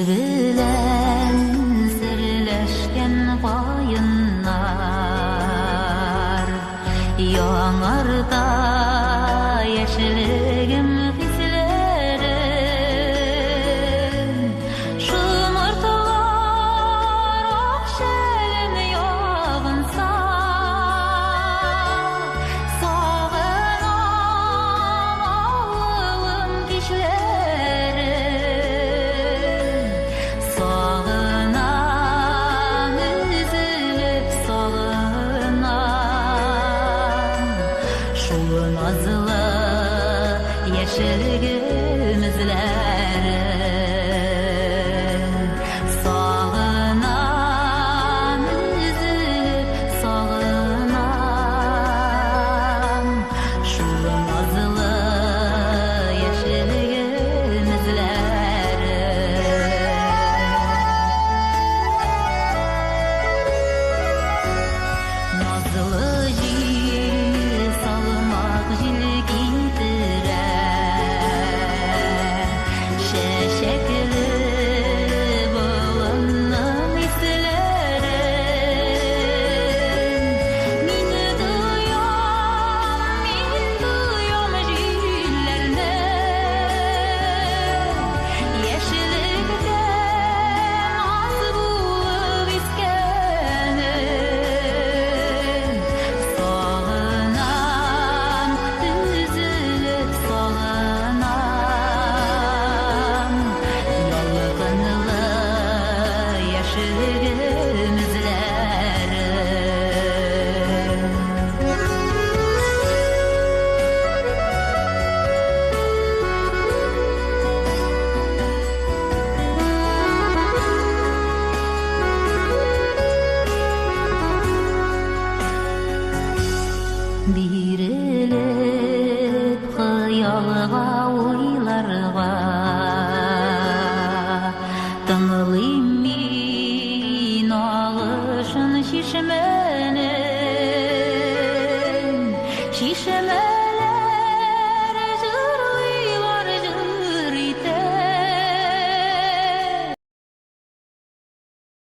bilen sirleşken koyunlar yaڭarda yeşiligim hislerim şumurtalar okşelin yağınsa sağınam ağlım kişlerim sağınam üzülüp sağınam şu nazlı yeşilgimizlerim sağınam üzülüp sağınam şu nazlı yeşilgimizlerim nazlı jil salmak jil giydirer şeşekli bağlanım hislerim min duyuyorum jillerine yeşillikten az bulup iskenim sağınam üzülüp sağınam yalgınlı yaşılgimizlerim Birilip hıyalga uylarga Tınlıyım min ağışın şişme